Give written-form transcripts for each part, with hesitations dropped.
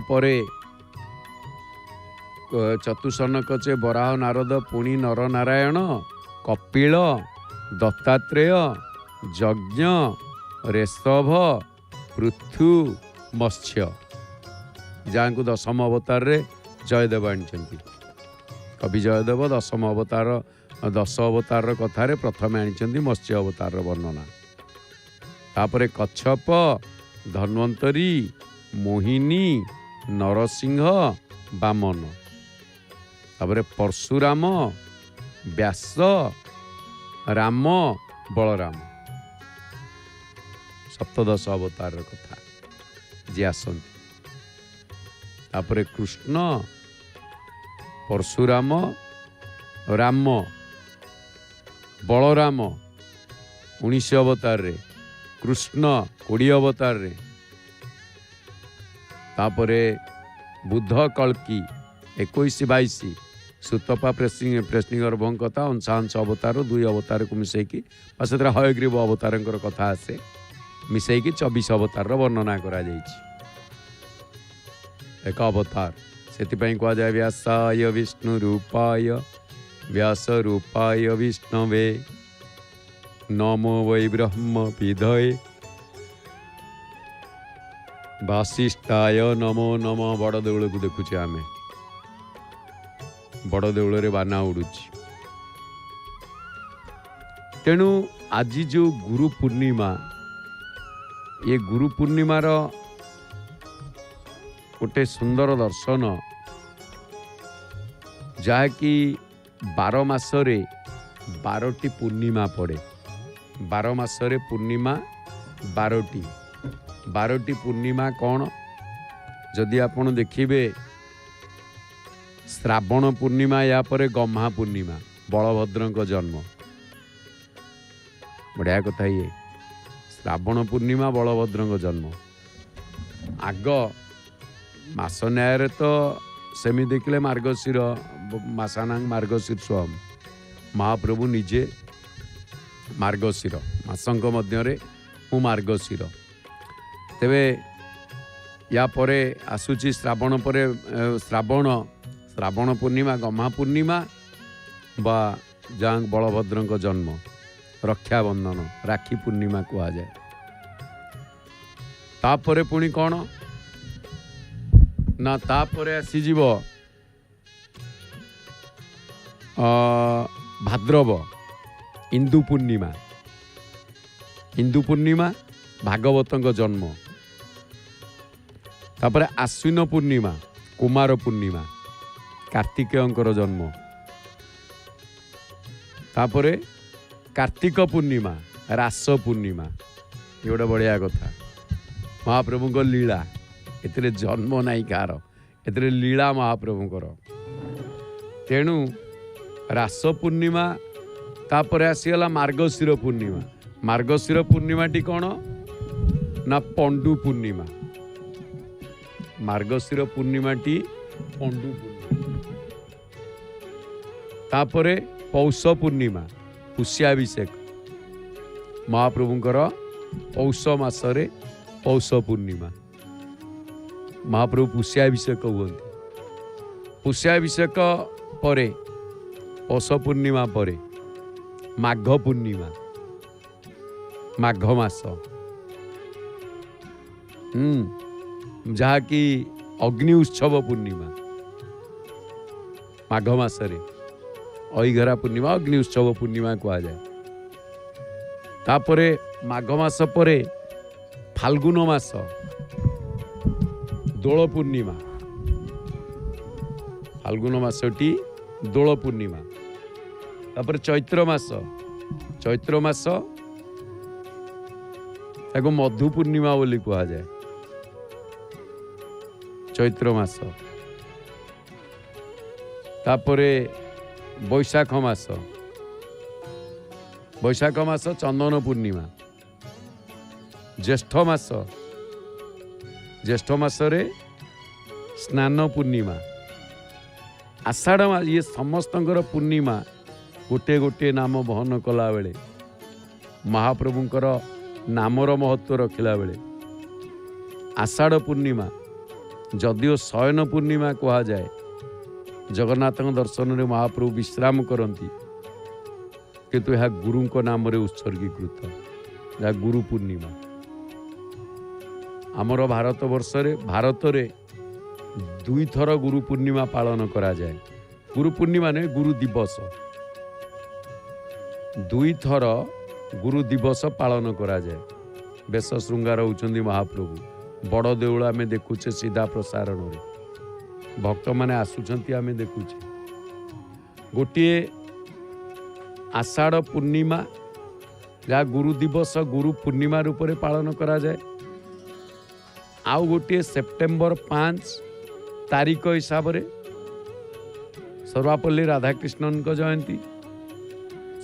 ପରେ ଚତୁଃସନକ ବରାହ ନାରଦ ପୁଣି ନରନାରାୟଣ କପିଳ ଦତ୍ତାତ୍ରେୟ ଯଜ୍ଞ ରେଷଭ ପୃଥୁ ମତ୍ସ୍ୟ ଯାହାଙ୍କୁ ଦଶମ ଅବତାରରେ ଜୟଦେବ ଆଣିଛନ୍ତି। କବି ଜୟଦେବ ଦଶ ଅବତାରର କଥାରେ ପ୍ରଥମେ ଆଣିଛନ୍ତି ମତ୍ସ୍ୟ ଅବତାରର ବର୍ଣ୍ଣନା। ତାପରେ କଚ୍ଛପ ଧନ୍ୱନ୍ତରୀ ମୋହିନୀ ନରସିଂହ ବାମନ, ତାପରେ ପରଶୁରାମ ବ୍ୟାସ ରାମ ବଳରାମ, ସପ୍ତଦଶ ଅବତାରର କଥା ଯିଏ ଆସନ୍ତି। ତାପରେ କୃଷ୍ଣ ପରଶୁରାମ ରାମ ବଳରାମ 19 ଅବତାରରେ, କୃଷ୍ଣ 20 ଅବତାରରେ, ତାପରେ ବୁଦ୍ଧ କଳ୍କି 21-22, ସୁତପା ପ୍ରେସ୍ନିଗର୍ଭଙ୍କ କଥା ଅଂଶାଂଶ ଅବତାର 2 ଅବତାରକୁ ମିଶାଇକି ବା ସେଥିରେ ହୟଗ୍ରୀବ ଅବତାରଙ୍କର କଥା ଆସେ ମିଶାଇକି 24 ଅବତାରର ବର୍ଣ୍ଣନା କରାଯାଇଛି। ଏକ ଅବତାର ସେଥିପାଇଁ କୁହାଯାଏ ବ୍ୟାସାୟ ବିଷ୍ଣୁ ରୂପାୟ ବ୍ୟାସ ରୂପାୟ ବିଷ୍ଣବେ ନମୋ ବୈ ବ୍ରହ୍ମ ବିଧୟେ ବାସିଷ୍ଠାୟ ନମୋ ନମ। ବଡ଼ ଦେଉଳକୁ ଦେଖୁଛେ ଆମେ, ବଡ଼ ଦେଉଳରେ ବାନା ଉଡୁଛି। ତେଣୁ ଆଜି ଯେଉଁ ଗୁରୁ ପୂର୍ଣ୍ଣିମା, ଏ ଗୁରୁ ପୂର୍ଣ୍ଣିମାର ଗୋଟେ ସୁନ୍ଦର ଦର୍ଶନ, ଯାହାକି 12 ମାସରେ 12ଟି ପୂର୍ଣ୍ଣିମା ପଡ଼େ। 12 ମାସରେ ପୂର୍ଣ୍ଣିମା 12ଟି ପୂର୍ଣ୍ଣିମା କ'ଣ? ଯଦି ଆପଣ ଦେଖିବେ ଶ୍ରାବଣ ପୂର୍ଣ୍ଣିମା, ୟା ପରେ ଗହ୍ମା ପୂର୍ଣ୍ଣିମା, ବଳଭଦ୍ରଙ୍କ ଜନ୍ମ। ବଢ଼ିଆ କଥା ଇଏ। ଶ୍ରାବଣ ପୂର୍ଣ୍ଣିମା ବଳଭଦ୍ରଙ୍କ ଜନ୍ମ। ଆଗ ମାସ ନ୍ୟାୟରେ ତ ସେମିତି ଦେଖିଲେ ମାର୍ଗଶିର ମାସାନାଂ ମାର୍ଗଶୀର୍ଷମ୍, ମହାପ୍ରଭୁ ନିଜେ ମାର୍ଗଶିର, ମାସଙ୍କ ମଧ୍ୟରେ ମୁଁ ମାର୍ଗଶିର। ତେବେ ୟା ପରେ ଆସୁଛି ଶ୍ରାବଣ ପରେ ଶ୍ରାବଣ ପୂର୍ଣ୍ଣିମା, ଗହ୍ମା ପୂର୍ଣ୍ଣିମା ବା ଯାହା ବଳଭଦ୍ରଙ୍କ ଜନ୍ମ, ରକ୍ଷାବନ୍ଧନ, ରାକ୍ଷୀ ପୂର୍ଣ୍ଣିମା କୁହାଯାଏ। ତାପରେ ପୁଣି କ'ଣ ନା, ତାପରେ ଆସିଯିବ ଭାଦ୍ରବ ଇନ୍ଦୁ ପୂର୍ଣ୍ଣିମା। ଇନ୍ଦୁ ପୂର୍ଣ୍ଣିମା ଭାଗବତଙ୍କ ଜନ୍ମ। ତାପରେ ଆଶ୍ୱିନ ପୂର୍ଣ୍ଣିମା କୁମାର ପୂର୍ଣ୍ଣିମା, କାର୍ତ୍ତିକେୟଙ୍କର ଜନ୍ମ। ତାପରେ କାର୍ତ୍ତିକ ପୂର୍ଣ୍ଣିମା ରାସ ପୂର୍ଣ୍ଣିମା। ଏ ଗୋଟେ ବଢ଼ିଆ କଥା, ମହାପ୍ରଭୁଙ୍କ ଲୀଳା। ଏଥିରେ ଜନ୍ମ ନାହିଁ କାହାର, ଏଥିରେ ଲୀଳା ମହାପ୍ରଭୁଙ୍କର। ତେଣୁ ରାସ ପୂର୍ଣ୍ଣିମା, ତାପରେ ଆସିଗଲା ମାର୍ଗଶିର ପୂର୍ଣ୍ଣିମା। ମାର୍ଗଶିର ପୂର୍ଣ୍ଣିମାଟି କ'ଣ ନା ପଣ୍ଡୁ ପୂର୍ଣ୍ଣିମା। ମାର୍ଗଶିର ପୂର୍ଣ୍ଣିମାଟି ପଣ୍ଡୁ ପୂର୍ଣ୍ଣିମା। ତାପରେ ପୌଷ ପୂର୍ଣ୍ଣିମା ପୁଷ୍ୟାଭିଷେକ, ମହାପ୍ରଭୁଙ୍କର ପୌଷ ମାସରେ ପୌଷ ପୂର୍ଣ୍ଣିମା, ମହାପ୍ରଭୁ ପୁଷ୍ୟାଭିଷେକ ହୁଅନ୍ତି। ପୁଷ୍ୟାଭିଷେକ ପରେ ପୌଷ ପୂର୍ଣ୍ଣିମା ପରେ ମାଘ ପୂର୍ଣ୍ଣିମା, ମାଘ ମାସ, ଯାହାକି ଅଗ୍ନି ଉତ୍ସବ ପୂର୍ଣ୍ଣିମା। ମାଘ ମାସରେ ଅଇଘରା ପୂର୍ଣ୍ଣିମା, ଅଗ୍ନି ଉତ୍ସବ ପୂର୍ଣ୍ଣିମା କୁହାଯାଏ। ତାପରେ ମାଘ ମାସ ପରେ ଫାଲ୍ଗୁନ ମାସ, ଦୋଳ ପୂର୍ଣ୍ଣିମା। ଫାଲ୍ଗୁନ ମାସଟି ଦୋଳ ପୂର୍ଣ୍ଣିମା। ତାପରେ ଚୈତ୍ର ମାସ ତାକୁ ମଧୁ ପୂର୍ଣ୍ଣିମା ବୋଲି କୁହାଯାଏ। ଚୈତ୍ର ମାସ। ତାପରେ ବୈଶାଖ ମାସ ଚନ୍ଦନ ପୂର୍ଣ୍ଣିମା। ଜ୍ୟେଷ୍ଠ ମାସରେ ସ୍ନାନ ପୂର୍ଣ୍ଣିମା। ଆଷାଢ଼ ମାସ, ଇଏ ସମସ୍ତଙ୍କର ପୂର୍ଣ୍ଣିମା ଗୋଟିଏ ଗୋଟିଏ ନାମ ବହନ କଲାବେଳେ, ମହାପ୍ରଭୁଙ୍କର ନାମର ମହତ୍ଵ ରଖିଲା ବେଳେ ଆଷାଢ଼ ପୂର୍ଣ୍ଣିମା जदिओ शयन पूर्णिमा कह जाए जगन्नाथ दर्शन में महाप्रभु विश्राम करती किंतु यह गुरु नाम उत्सर्गीकृत यह गुरु पूर्णिमा आमर भारत वर्ष भारत में 2 थर गुरु पूर्णिमा पालन करा जाए। गुरु पूर्णिमा ने गुरु दिवस 2 थर गुरु दिवस पालन करा जाए। बेश श्रृंगार होउचंदी महाप्रभु बड़ देउल आम देखुचे सीधा प्रसारण रे भक्त माने आसुचंती आम देखुचे। गोटे आषाढ़ पूर्णिमा जहाँ गुरु दिवस गुरु पूर्णिमा रूप में पालन करा जाए। आउ गोटे सेप्टेम्बर 5 तारीख हिसाब से सर्वापल्ली राधाकृष्णन जयंती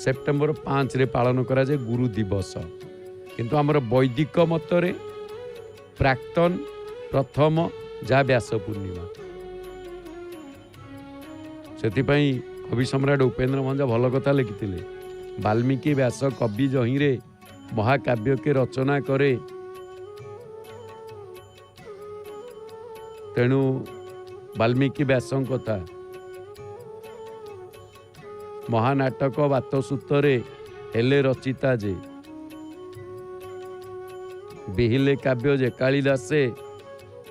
सेप्टेम्बर 5 रे पालन करा जाए गुरु दिवस। किंतु आमर वैदिक मतरे प्राक्तन प्रथम जहाँ व्यास पूर्णिमा से कवि सम्राट उपेन्द्र भंज भल कथा लिखि वाल्मीकि व्यास कवि जही रे महाकाव्य के रचना करे तेणु वाल्मीकि व्यास कथा महानाटक बातसूत्रे हेले रचिता जे बिहिले काव्य जे कालिदासे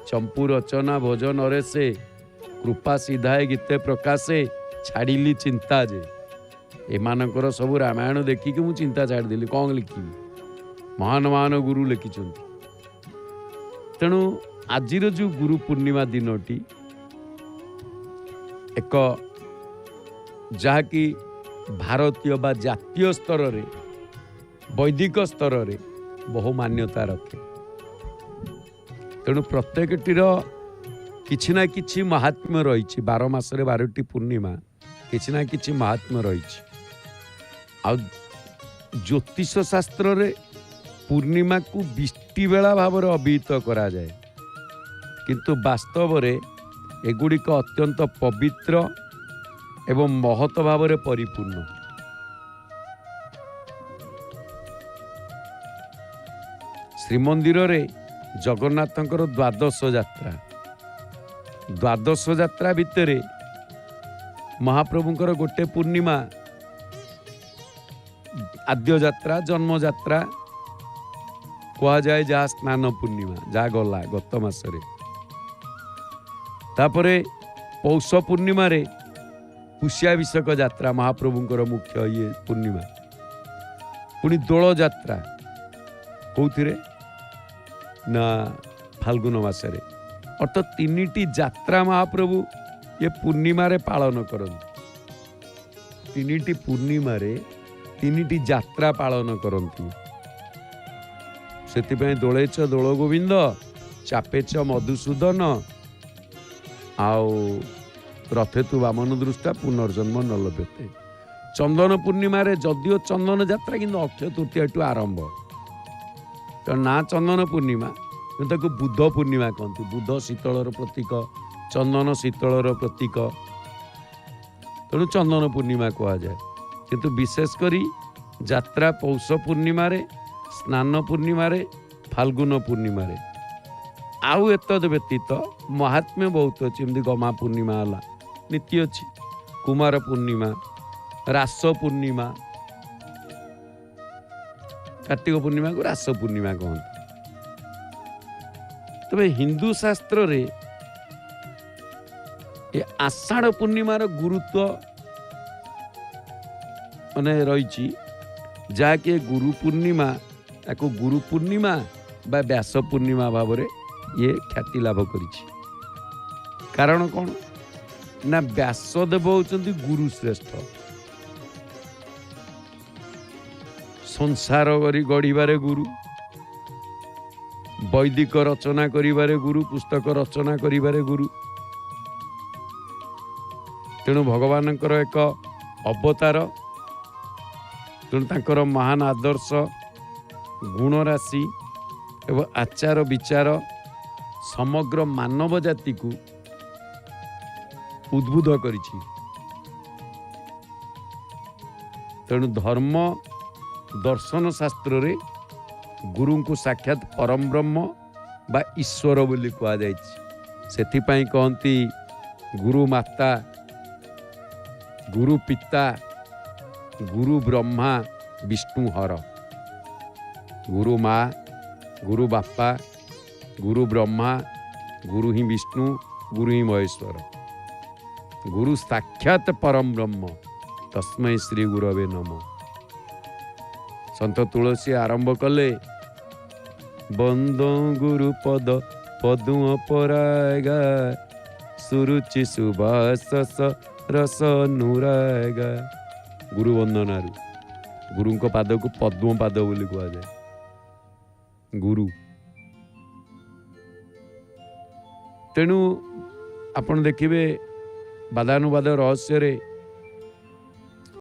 चंपू रचना भोजन से कृपा सीधाए गीते प्रकाशे छाड़िली चिंता जे एमानकर सब रामायण देखिक मु चिंता छाड़देली कौन लिखी महान महान गुरु लिखिंट। तेणु आजिर जो गुरु पूर्णिमा दिनटी एक जहाँकि भारतीय बा जातीय स्तर रे वैदिक स्तर रे बहु मान्यता रखे। तेणु प्रत्येकटीर किछि ना किछि महात्म्य रही 12 मासरे 12टी पूर्णिमा किछि ना किछि महात्म्य रही। आ ज्योतिष शास्त्र रे पूर्णिमा को बिष्टि बेला भाव अभिहित करा जाए किंतु वास्तव रे एगुड़िक अत्यंत पवित्र एवं महत भाव रे परिपूर्ण। श्रीमंदिर रे जगन्नाथंकर द्वादश यात्रा भितर महाप्रभुंकर गोटे पूर्णिमा आद्य यात्रा जन्म यात्रा कह जाए जहाँ स्नान पूर्णिमा जहाँ गला गत मासरे तापरे पौष पूर्णिमा रे पुष्याभिषेक यात्रा महाप्रभुंकर मुख्य ये पूर्णिमा पुणी दोल यात्रा कौथिरे ना फाल्गुन मासरे अर्थात 3टी यात्रा महाप्रभु ये पूर्णिमा रे पालन करते। 3टी पूर्णिमा रे 3टी यात्रा पालन करती। से दोलेच दोल गोविंद चापेच मधुसूदन आउ रथे तु वामन दृष्टा पुनर्जन्म न लभ्यते। चंदन पूर्णिमा रे जदिओ चंदन यात्रा किंतु अक्षय तृतीया ठू आरंभ तो ना चंदन पूर्णिमा ताको बुध पूर्णिमा कहते। बुध शीतलर प्रतीक चंदन शीतलर प्रतीक तेणु चंदन पूर्णिमा कह जाए। किंतु विशेषकर यात्रा पौष पूर्णिमा रे स्नान पूर्णिमा रे फाल्गुन पूर्णिमा रे आउ एतद व्यतीत महात्म्य बहुत अच्छी एमती गमा पूर्णिमा है नीति अच्छी कुमार पूर्णिमा रास पूर्णिमा कार्तिक पूर्णिमा को रास पूर्णिमा कहते। तबे हिंदू शास्त्र रे ये आषाढ़ पूर्णिमार गुरुत्व माने रही जहाँकि गुरु पूर्णिमा ताको गुरु पूर्णिमा बा व्यास पूर्णिमा भाव में ये ख्याति लाभ करिछि। कारण कौन ना व्यासदेव होउचंती गुरु श्रेष्ठ संसार गढ़िबारे गुरु वैदिक रचना करिबारे गुरु पुस्तक रचना करिबारे गुरु। तेणु भगवानंकर एक अवतार तेणु तांकर महान आदर्श गुण राशि एवं आचार विचार समग्र मानव जाति को उद्बुद्ध करिछि। तेणु धर्म दर्शन शास्त्र रे गुरु को साक्षात परम ब्रह्म बा ईश्वर बोली कहा जाइछि। ସେଥିପାଇଁ କହନ୍ତି ଗୁରୁ ମାତା, ଗୁରୁ ପିତା, ଗୁରୁ ବ୍ରହ୍ମା ବିଷ୍ଣୁ ହର। ଗୁରୁ ମା, ଗୁରୁ ବାପା, ଗୁରୁ ବ୍ରହ୍ମା, ଗୁରୁ ହିଁ ବିଷ୍ଣୁ, ଗୁରୁ ହିଁ ମହେଶ୍ୱର। ଗୁରୁ ସାକ୍ଷାତ ପରମ ବ୍ରହ୍ମ ତସ୍ମୈ ଶ୍ରୀ ଗୁରବେ ନମଃ। ସନ୍ଥ ତୁଳସୀ ଆରମ୍ଭ କଲେ, ବନ୍ଦ ଗୁରୁ ପଦ ପଦୁମ ପରାଗା, ସୁରୁଚି ସୁବାସ ରସ ଅନୁରାଗା। ଗୁରୁ ବନ୍ଦନାରୁ ଗୁରୁଙ୍କ ପାଦକୁ ପଦ୍ମ ପାଦ ବୋଲି କୁହାଯାଏ। ଗୁରୁ, ତେଣୁ ଆପଣ ଦେଖିବେ ବାଦାନୁବାଦ ରହସ୍ୟରେ